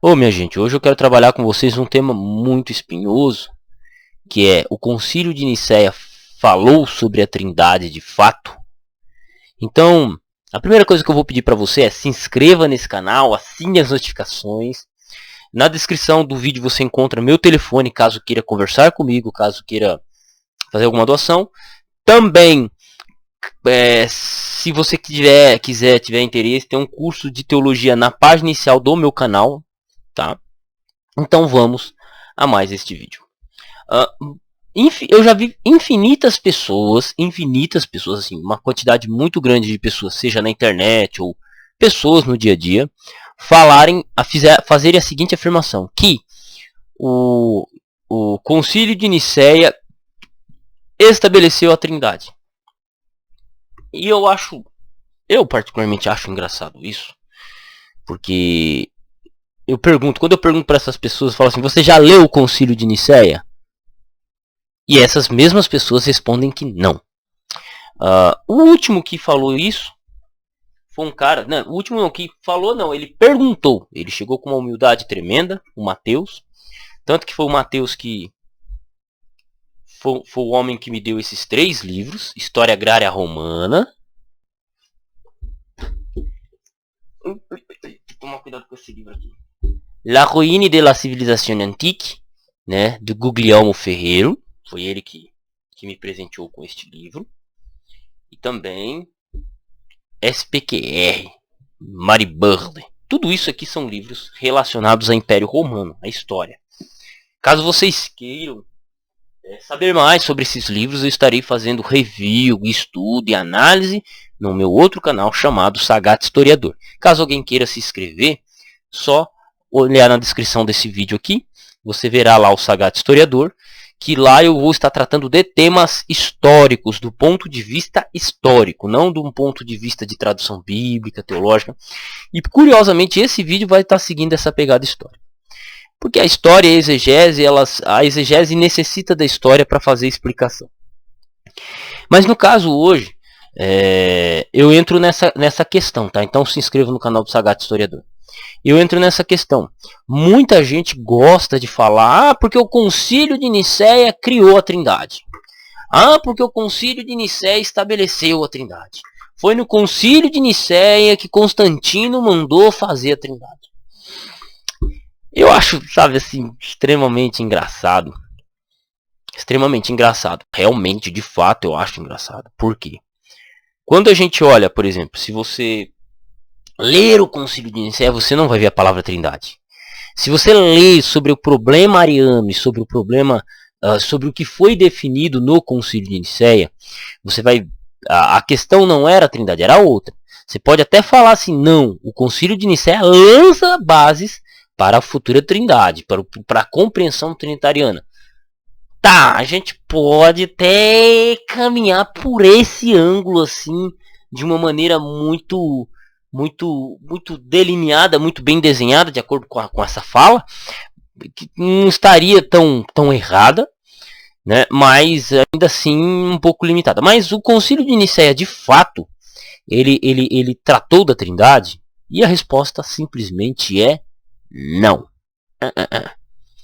Ô, minha gente, hoje eu quero trabalhar com vocês um tema muito espinhoso, que é o Concílio de Nicéia falou sobre a Trindade de fato? Então, a primeira coisa que eu vou pedir para você é se inscreva nesse canal, assine as notificações. Na descrição do vídeo você encontra meu telefone, caso queira conversar comigo, caso queira fazer alguma doação. Também, se você tiver interesse, tem um curso de teologia na página inicial do meu canal, tá? Então vamos a mais este vídeo. Eu já vi infinitas pessoas, assim, uma quantidade muito grande de pessoas, seja na internet ou pessoas no dia a dia, fazerem a seguinte afirmação, que o Concílio de Nicéia estabeleceu a Trindade. E eu particularmente acho engraçado isso, porque quando eu pergunto para essas pessoas, eu falo assim, você já leu o Concílio de Nicéia? E essas mesmas pessoas respondem que não. O último que falou isso foi um cara... Não, o último não, que falou não, ele perguntou. Ele chegou com uma humildade tremenda, o Mateus. Tanto que foi o Mateus que... Foi o homem que me deu esses 3 livros. História Agrária Romana. Toma cuidado com esse livro aqui. La Ruine de la Civilisation Antique, né, do Guglielmo Ferreiro. Foi ele que me presenteou com este livro. E também SPQR, Mary Burley. Tudo isso aqui são livros relacionados ao Império Romano, à história. Caso vocês queiram saber mais sobre esses livros, eu estarei fazendo review, estudo e análise no meu outro canal chamado Sagat Historiador. Caso alguém queira se inscrever, só olhar na descrição desse vídeo aqui. Você verá lá o Sagat Historiador, que lá eu vou estar tratando de temas históricos, do ponto de vista histórico, não do ponto de vista de tradução bíblica, teológica. E curiosamente esse vídeo vai estar seguindo essa pegada histórica. Porque a história e a exegese necessita da história para fazer explicação. Mas no caso hoje, eu entro nessa questão, tá? Então se inscreva no canal do Sagat Historiador. Eu entro nessa questão. Muita gente gosta de falar, porque o Concílio de Nicéia criou a Trindade. Porque o Concílio de Nicéia estabeleceu a Trindade. Foi no Concílio de Nicéia que Constantino mandou fazer a Trindade. Eu acho, sabe, assim, extremamente engraçado. Extremamente engraçado. Realmente, de fato, eu acho engraçado. Por quê? Quando a gente olha, por exemplo, se você ler o Concílio de Nicéia, você não vai ver a palavra Trindade. Se você ler sobre o problema ariano e sobre o problema, sobre o que foi definido no Concílio de Nicéia, você vai, a questão não era a Trindade, era outra. Você pode até falar assim, não, o Concílio de Nicéia lança bases para a futura Trindade, para a compreensão trinitariana. Tá, a gente pode até caminhar por esse ângulo assim, de uma maneira muito delineada, muito bem desenhada, de acordo com essa fala, que não estaria tão errada, né? Mas ainda assim um pouco limitada. Mas o Concílio de Nicéia, de fato, ele tratou da Trindade, e a resposta simplesmente é não.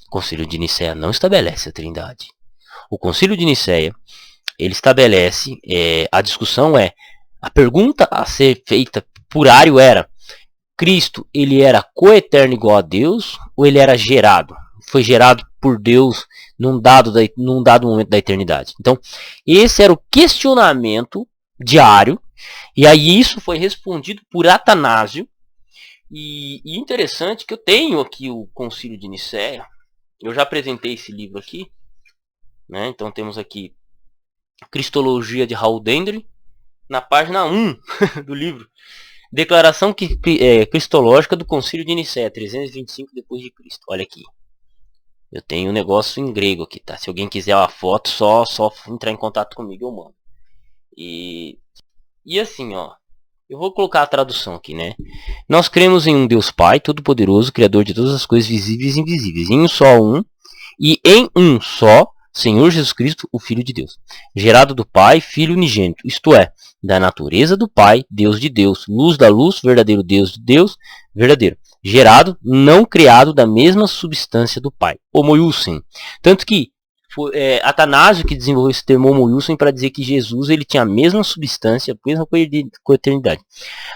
O Concílio de Nicéia não estabelece a Trindade. O Concílio de Nicéia, ele estabelece, a discussão a pergunta a ser feita por Ario era, Cristo, ele era coeterno igual a Deus, ou ele era gerado? Foi gerado por Deus num dado momento da eternidade. Então, esse era o questionamento de Ario, e aí isso foi respondido por Atanásio. E interessante que eu tenho aqui o Concílio de Nicéia, eu já apresentei esse livro aqui, né? Então temos aqui Cristologia de Raul Dendry, na página 1 do livro. Declaração cristológica do Concílio de Nicéia, 325 depois de Cristo. Olha aqui. Eu tenho um negócio em grego aqui, tá? Se alguém quiser uma foto, só entrar em contato comigo, eu mando. E assim, ó. Eu vou colocar a tradução aqui, né? Nós cremos em um Deus Pai, Todo-Poderoso, Criador de todas as coisas visíveis e invisíveis. Em um só e em um só Senhor Jesus Cristo, o Filho de Deus. Gerado do Pai, Filho unigênito. Isto é, da natureza do Pai, Deus de Deus, luz da luz, verdadeiro Deus de Deus, verdadeiro. gerado, não criado da mesma substância do Pai. Homoiousen. Tanto que foi Atanásio que desenvolveu esse termo homoiousen para dizer que Jesus ele tinha a mesma substância, a mesma coisa com a eternidade.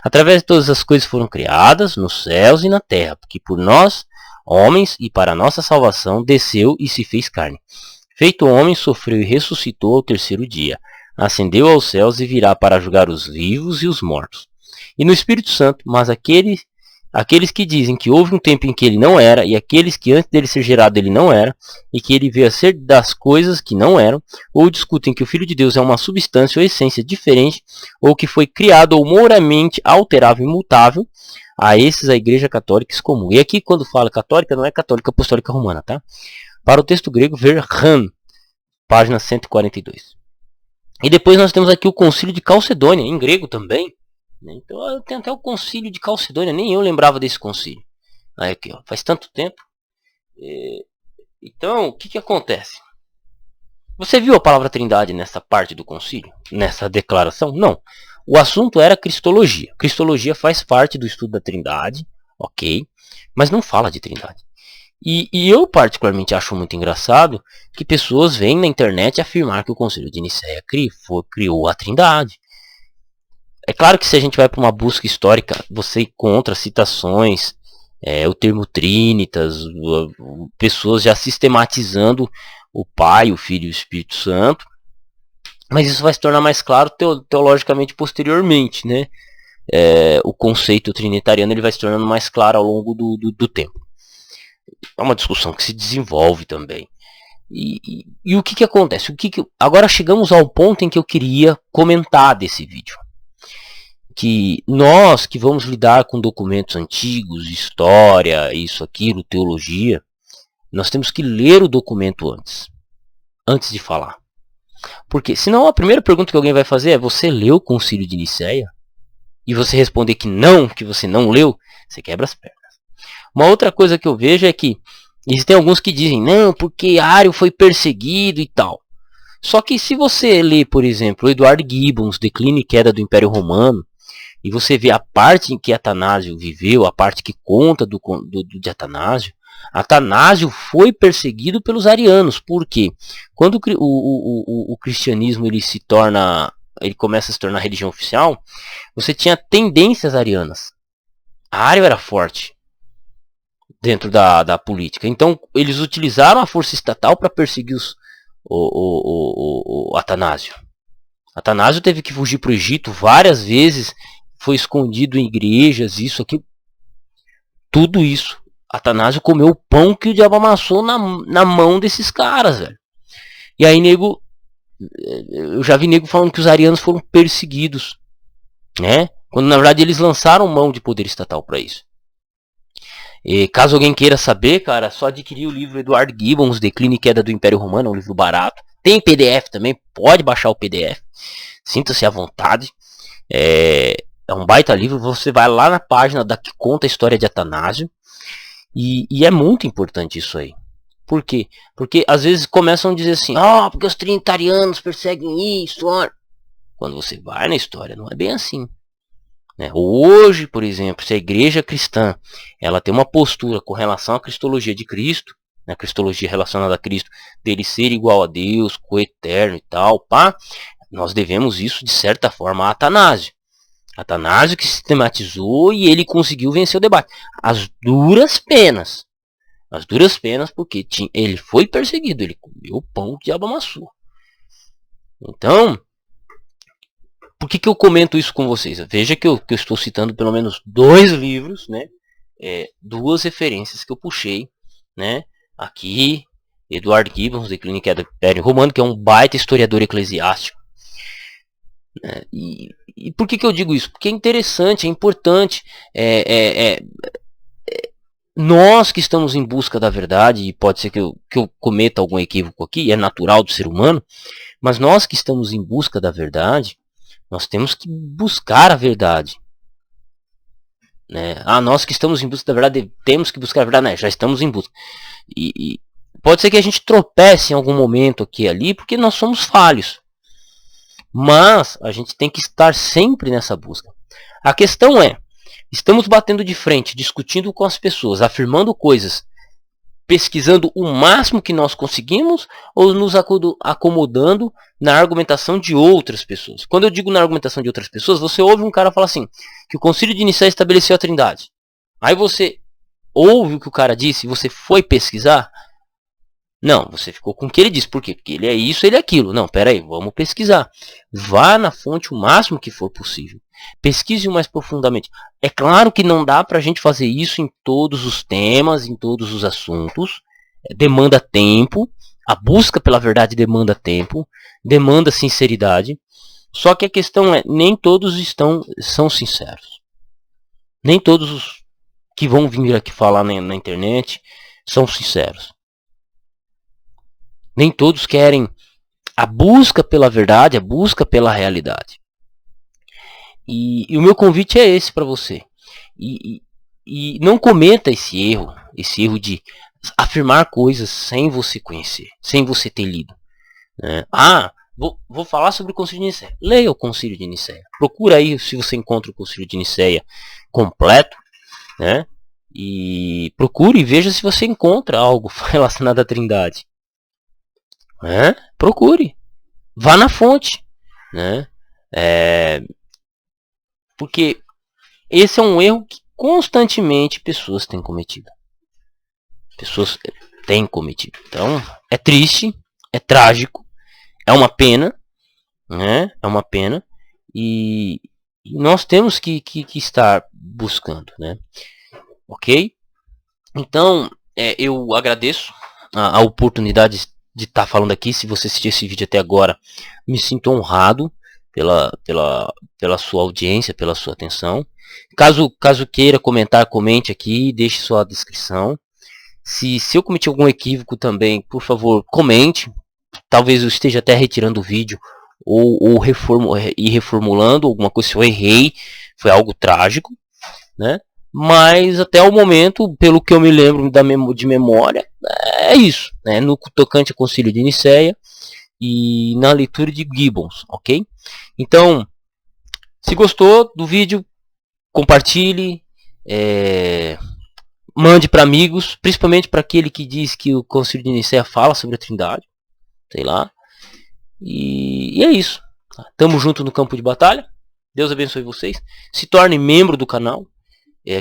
Através de todas as coisas foram criadas, nos céus e na terra, porque por nós, homens, e para a nossa salvação, desceu e se fez carne. Feito homem, sofreu e ressuscitou ao terceiro dia. Ascendeu aos céus e virá para julgar os vivos e os mortos. E no Espírito Santo, mas aqueles que dizem que houve um tempo em que ele não era, e aqueles que antes dele ser gerado ele não era, e que ele veio a ser das coisas que não eram, ou discutem que o Filho de Deus é uma substância ou essência diferente, ou que foi criado ou moralmente alterável e imutável, a esses a Igreja Católica excomunga. E aqui quando fala católica, não é católica apostólica romana, tá? Para o texto grego, ver Han, página 142. E depois nós temos aqui o Concílio de Calcedônia, em grego também. Então tem até o Concílio de Calcedônia, nem eu lembrava desse concílio. Aí aqui, ó, faz tanto tempo. Então, o que acontece? Você viu a palavra trindade nessa parte do concílio? Nessa declaração? Não. O assunto era cristologia. Cristologia faz parte do estudo da trindade, ok? Mas não fala de trindade. E eu particularmente acho muito engraçado que pessoas vêm na internet afirmar que o Concílio de Nicéia criou a trindade. É claro que se a gente vai para uma busca histórica, você encontra citações, o termo trinitas, pessoas já sistematizando o Pai, o Filho e o Espírito Santo. Mas isso vai se tornar mais claro teologicamente posteriormente, né? O conceito trinitariano ele vai se tornando mais claro ao longo do tempo. É uma discussão que se desenvolve também. E o que acontece? Agora chegamos ao ponto em que eu queria comentar desse vídeo. Que nós que vamos lidar com documentos antigos, história, isso, aquilo, teologia, nós temos que ler o documento antes de falar. Porque senão a primeira pergunta que alguém vai fazer é: você leu o Concílio de Nicéia? E você responder que você não leu, você quebra as pernas. Uma outra coisa que eu vejo é que existem alguns que dizem: não, porque Ário foi perseguido e tal. Só que se você ler, por exemplo, o Edward Gibbons, Declínio e Queda do Império Romano, e você vê a parte em que Atanásio viveu, a parte que conta de Atanásio, Atanásio foi perseguido pelos arianos. Por quê? Quando o cristianismo ele começa a se tornar religião oficial, você tinha tendências arianas. Ário era forte dentro da política. Então eles utilizaram a força estatal para perseguir o Atanásio. Atanásio teve que fugir para o Egito várias vezes, foi escondido em igrejas, isso aqui. Tudo isso. Atanásio comeu o pão que o diabo amassou na mão desses caras, velho. E aí eu já vi nego falando que os arianos foram perseguidos, né? Quando na verdade eles lançaram mão de poder estatal para isso. E caso alguém queira saber, cara, é só adquirir o livro Edward Gibbons, Declínio e Queda do Império Romano, é um livro barato. Tem PDF também, pode baixar o PDF. Sinta-se à vontade. É um baita livro, você vai lá na página da que conta a história de Atanásio. E é muito importante isso aí. Por quê? Porque às vezes começam a dizer assim: porque os trinitarianos perseguem isso. Quando você vai na história, não é bem assim. Né? Hoje, por exemplo, se a igreja cristã ela tem uma postura com relação à cristologia de Cristo, a cristologia relacionada a Cristo, dele ser igual a Deus, coeterno e tal, nós devemos isso de certa forma a Atanásio. Atanásio que sistematizou e ele conseguiu vencer o debate. As duras penas, porque ele foi perseguido, ele comeu o pão que o diabo amassou. Então, por que eu comento isso com vocês? Veja que eu estou citando pelo menos 2 livros, né? 2 referências que eu puxei, né? Aqui, Edward Gibbons, Declínio e Queda do Império Romano, que é um baita historiador eclesiástico. E por que eu digo isso? Porque é interessante, é importante. Nós que estamos em busca da verdade, e pode ser que eu cometa algum equívoco aqui, é natural do ser humano, mas nós que estamos em busca da verdade, nós temos que buscar a verdade. Né? Nós que estamos em busca da verdade, temos que buscar a verdade, né? Já estamos em busca. E pode ser que a gente tropece em algum momento aqui e ali, porque nós somos falhos. Mas a gente tem que estar sempre nessa busca. A questão é, Estamos batendo de frente, discutindo com as pessoas, afirmando coisas, pesquisando o máximo que nós conseguimos, ou nos acomodando na argumentação de outras pessoas? Quando eu digo na argumentação de outras pessoas, você ouve um cara falar assim, que o Concílio de Nicéia estabeleceu a Trindade. Aí você ouve o que o cara disse e você foi pesquisar? Não, você ficou com o que ele disse. Por quê? Porque ele é isso, ele é aquilo. Não, pera aí, vamos pesquisar. Vá na fonte o máximo que for possível. Pesquise mais profundamente. É claro que não dá para a gente fazer isso em todos os temas, em todos os assuntos. Demanda tempo. A busca pela verdade demanda tempo. Demanda sinceridade. Só que a questão é, nem todos são sinceros. Nem todos os que vão vir aqui falar na internet são sinceros. Nem todos querem a busca pela verdade, a busca pela realidade. E o meu convite é esse para você. E não cometa esse erro de afirmar coisas sem você conhecer, sem você ter lido. Vou falar sobre o Concílio de Nicéia. Leia o Concílio de Nicéia. Procura aí se você encontra o Concílio de Nicéia completo, né? E procure e veja se você encontra algo relacionado à Trindade. Procure. Vá na fonte. Né? Porque esse é um erro que constantemente pessoas têm cometido. Então, é triste, é trágico, é uma pena, né? É uma pena. E nós temos que estar buscando, né? Ok? Então, eu agradeço a oportunidade de estar falando aqui. Se você assistiu esse vídeo até agora, me sinto honrado pela sua audiência, pela sua atenção. Caso queira comentar, comente aqui, deixe sua descrição. Se eu cometi algum equívoco também, por favor, comente. Talvez eu esteja até retirando o vídeo ou reformulando alguma coisa. Se eu errei, foi algo trágico, né? Mas até o momento, pelo que eu me lembro de memória, é isso, né? No tocante ao Concílio de Nicéia e na leitura de Gibbons, ok? Então, se gostou do vídeo, compartilhe, mande para amigos, principalmente para aquele que diz que o Concílio de Nicéia fala sobre a Trindade, sei lá. E é isso. Tamo junto no campo de batalha. Deus abençoe vocês. Se torne membro do canal.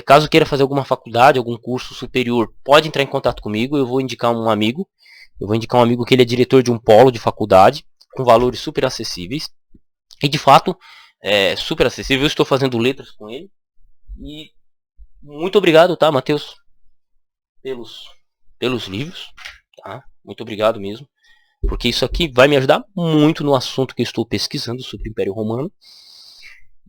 Caso queira fazer alguma faculdade, algum curso superior, pode entrar em contato comigo. Eu vou indicar um amigo. Que ele é diretor de um polo de faculdade, com valores super acessíveis. E de fato, super acessível. Eu estou fazendo letras com ele. E muito obrigado, tá, Matheus, pelos livros. Tá? Muito obrigado mesmo. Porque isso aqui vai me ajudar muito no assunto que eu estou pesquisando sobre o Império Romano.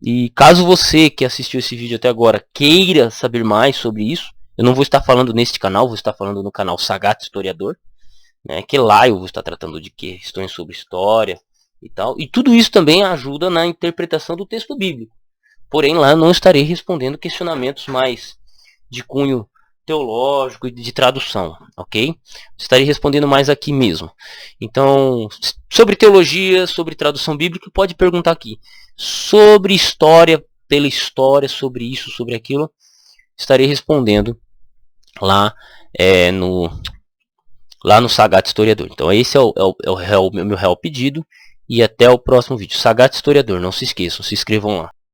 E caso você que assistiu esse vídeo até agora queira saber mais sobre isso, eu não vou estar falando neste canal, vou estar falando no canal Sagat Historiador, né, que lá eu vou estar tratando de questões sobre história e tal. E tudo isso também ajuda na interpretação do texto bíblico. Porém, lá eu não estarei respondendo questionamentos mais de cunho teológico e de tradução, ok? Estarei respondendo mais aqui mesmo. Então, sobre teologia, sobre tradução bíblica, pode perguntar aqui. Sobre história, pela história, sobre isso, sobre aquilo, estarei respondendo lá no Sagat Historiador. Então esse é o meu real pedido. E até o próximo vídeo. Sagat Historiador, não se esqueçam, se inscrevam lá.